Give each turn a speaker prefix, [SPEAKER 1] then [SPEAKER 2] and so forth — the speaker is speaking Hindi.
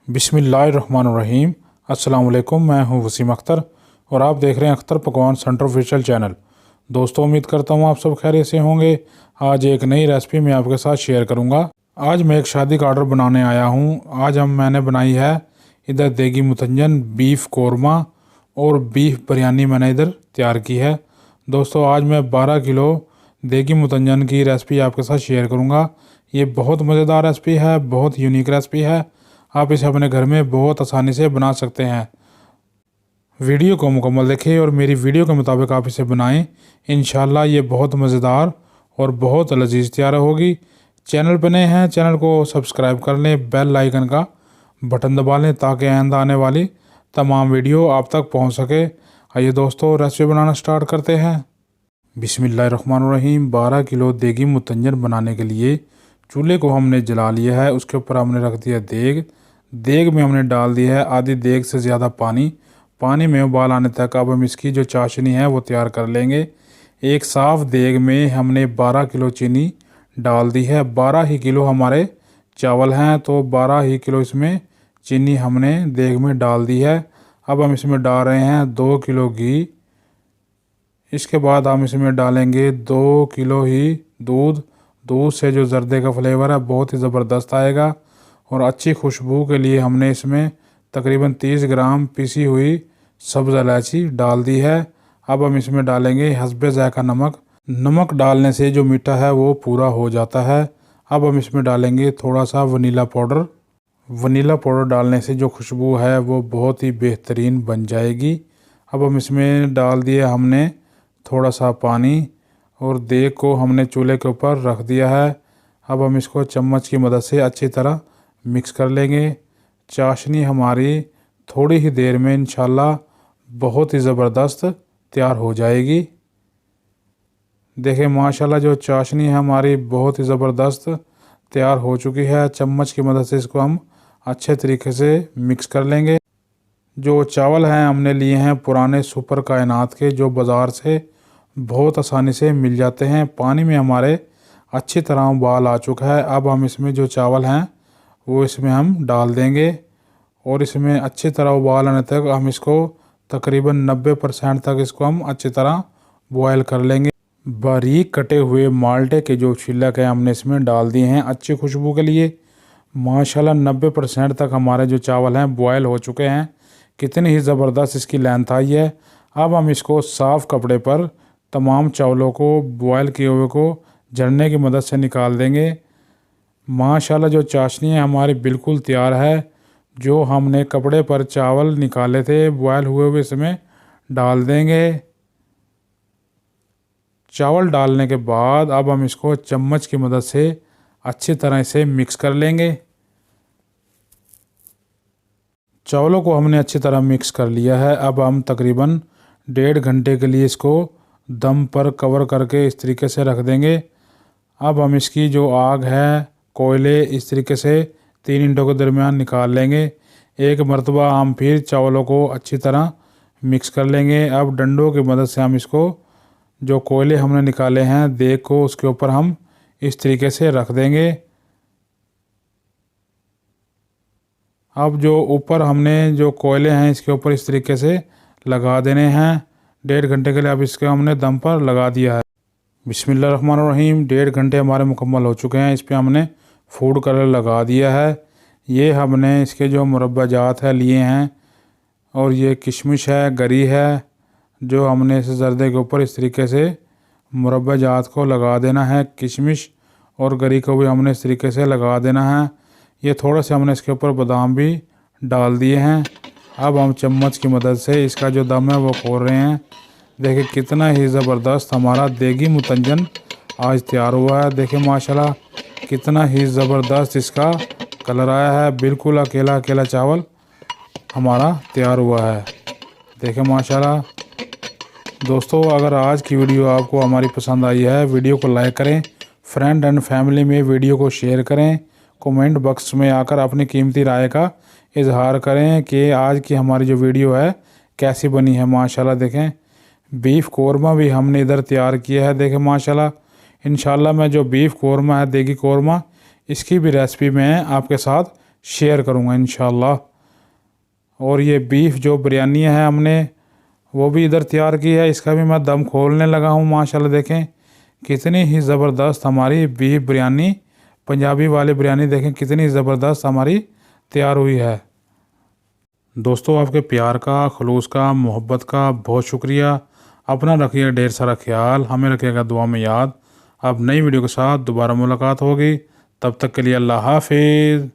[SPEAKER 1] बिस्मिल्लाहिर्रहमानिर्रहीम। अस्सलाम वालेकुम। मैं हूं वसीम अख्तर और आप देख रहे हैं अख्तर पकवान सेंटर ऑफिशियल चैनल। दोस्तों, उम्मीद करता हूं आप सब खैरियत से होंगे। आज एक नई रेसिपी मैं आपके साथ शेयर करूंगा। आज मैं एक शादी का ऑर्डर बनाने आया हूं। आज मैंने बनाई है इधर देगी मुतंजन बीफ कोरमा और बीफ बिरयानी मैंने इधर तैयार की है। दोस्तों, आज मैं 12 किलो देगी मुतंजन की रेसिपी आपके साथ शेयर करूँगा। ये बहुत मज़ेदार रेसिपी है, बहुत यूनिक रेसिपी है। आप इसे अपने घर में बहुत आसानी से बना सकते हैं। वीडियो को मुकम्मल देखें और मेरी वीडियो के मुताबिक आप इसे बनाएं। इंशाल्लाह ये बहुत मज़ेदार और बहुत लजीज तैयार होगी। चैनल पर नए हैं, चैनल को सब्सक्राइब कर लें, बेल आइकन का बटन दबा लें ताकि आइंदा आने वाली तमाम वीडियो आप तक पहुंच सके। आइए दोस्तों, रेसिपी बनाना स्टार्ट करते हैं। बिस्मिल्लाहिर्रहमानिर्रहीम। 12 किलो देगी मुतंजन बनाने के लिए चूल्हे को हमने जला लिया है। उसके ऊपर हमने रख दिया देग में हमने डाल दिया है आधी देग से ज़्यादा पानी में उबाल आने तक अब हम इसकी जो चाशनी है वो तैयार कर लेंगे। एक साफ़ देग में हमने 12 किलो चीनी डाल दी है। 12 ही किलो हमारे चावल हैं तो 12 ही किलो इसमें चीनी हमने देग में डाल दी है। अब हम इसमें डाल रहे हैं 2 किलो घी। इसके बाद हम इसमें डालेंगे 2 किलो ही दूध से जो जर्दे का फ्लेवर है बहुत ही ज़बरदस्त आएगा। और अच्छी खुशबू के लिए हमने इसमें तकरीबन 30 ग्राम पिसी हुई सब्ज़ इलायची डाल दी है। अब हम इसमें डालेंगे हस्बे ज़ायका नमक डालने से जो मीठा है वो पूरा हो जाता है। अब हम इसमें डालेंगे थोड़ा सा वनीला पाउडर डालने से जो खुशबू है वो बहुत ही बेहतरीन बन जाएगी। अब हम इसमें डाल दिया हमने थोड़ा सा पानी और देग को हमने चूल्हे के ऊपर रख दिया है। अब हम इसको चम्मच की मदद से अच्छी तरह मिक्स कर लेंगे। चाशनी हमारी थोड़ी ही देर में इंशाल्लाह बहुत ही ज़बरदस्त तैयार हो जाएगी। देखें माशाल्लाह जो चाशनी है हमारी बहुत ही ज़बरदस्त तैयार हो चुकी है। चम्मच की मदद से इसको हम अच्छे तरीके से मिक्स कर लेंगे। जो चावल हैं हमने लिए हैं पुराने सुपर कायनात के, जो बाज़ार से बहुत आसानी से मिल जाते हैं। पानी में हमारे अच्छी तरह उबाल आ चुका है। अब हम इसमें जो चावल हैं वो इसमें हम डाल देंगे और इसमें अच्छी तरह उबाल आने तक हम इसको तकरीबन 90% तक इसको हम अच्छी तरह बॉयल कर लेंगे। बारीक कटे हुए माल्टे के जो छिलक है हमने इसमें डाल दिए हैं अच्छी खुशबू के लिए। माशाल्लाह 90% तक हमारे जो चावल हैं बॉयल हो चुके हैं। कितनी ही ज़बरदस्त इसकी लेंथ आई है। अब हम इसको साफ़ कपड़े पर तमाम चावलों को बॉयल किए हुए को झरने की मदद से निकाल देंगे। माशाल्लाह जो चाशनी है हमारी बिल्कुल तैयार है। जो हमने कपड़े पर चावल निकाले थे बॉयल हुए इसमें डाल देंगे। चावल डालने के बाद अब हम इसको चम्मच की मदद से अच्छी तरह से मिक्स कर लेंगे। चावलों को हमने अच्छी तरह मिक्स कर लिया है। अब हम तकरीबन 1.5 घंटे के लिए इसको दम पर कवर करके इस तरीके से रख देंगे। अब हम इसकी जो आग है कोयले इस तरीके से 3 इंटों के दरमियान निकाल लेंगे। एक मरतबा हम फिर चावलों को अच्छी तरह मिक्स कर लेंगे। अब डंडों की मदद से हम इसको जो कोयले हमने निकाले हैं देग को उसके ऊपर हम इस तरीके से रख देंगे। अब जो ऊपर हमने जो कोयले हैं इसके ऊपर इस तरीके से लगा देने हैं। 1.5 घंटे के लिए अब इसके हमने दम पर लगा दिया है। बिस्मिल्लाहिर्रहमानिर्रहीम। 1.5 घंटे हमारे मुकम्मल हो चुके हैं। इस पर हमने फूड कलर लगा दिया है। ये हमने इसके जो मुरब्बा जात है लिए हैं और ये किशमिश है, गरी है, जो हमने इस जर्दे के ऊपर इस तरीके से मुरब्बा जात को लगा देना है। किशमिश और गरी को भी हमने इस तरीके से लगा देना है। ये थोड़ा से हमने इसके ऊपर बादाम भी डाल दिए हैं। अब हम चम्मच की मदद से इसका जो दम है वो खोल रहे हैं। देखिए कितना ही ज़बरदस्त हमारा देगी मुतंजन आज तैयार हुआ है। देखिए माशाल्लाह कितना ही ज़बरदस्त इसका कलर आया है। बिल्कुल अकेला चावल हमारा तैयार हुआ है। देखिए माशाल्लाह। दोस्तों, अगर आज की वीडियो आपको हमारी पसंद आई है वीडियो को लाइक करें, फ्रेंड एंड फैमिली में वीडियो को शेयर करें, कमेंट बॉक्स में आकर अपनी कीमती राय का इजहार करें कि आज की हमारी जो वीडियो है कैसी बनी है। माशाल्लाह देखें बीफ कोरमा भी हमने इधर तैयार किया है। देखें माशाल्लाह। इंशाल्लाह मैं जो बीफ कोरमा है देगी कोरमा इसकी भी रेसिपी मैं आपके साथ शेयर करूँगा इंशाल्लाह। और ये बीफ जो बिरयानी है हमने वो भी इधर तैयार की है, इसका भी मैं दम खोलने लगा हूँ। माशाल्लाह देखें कितनी ही ज़बरदस्त हमारी बीफ बिरयानी, पंजाबी वाली बिरयानी देखें कितनी ज़बरदस्त हमारी तैयार हुई है। दोस्तों आपके प्यार का, खलूस का, मोहब्बत का बहुत शुक्रिया। अपना रखिएगा ढेर सारा ख्याल, हमें रखिएगा दुआ में याद। अब नई वीडियो के साथ दोबारा मुलाकात होगी, तब तक के लिए अल्लाह हाफिज़।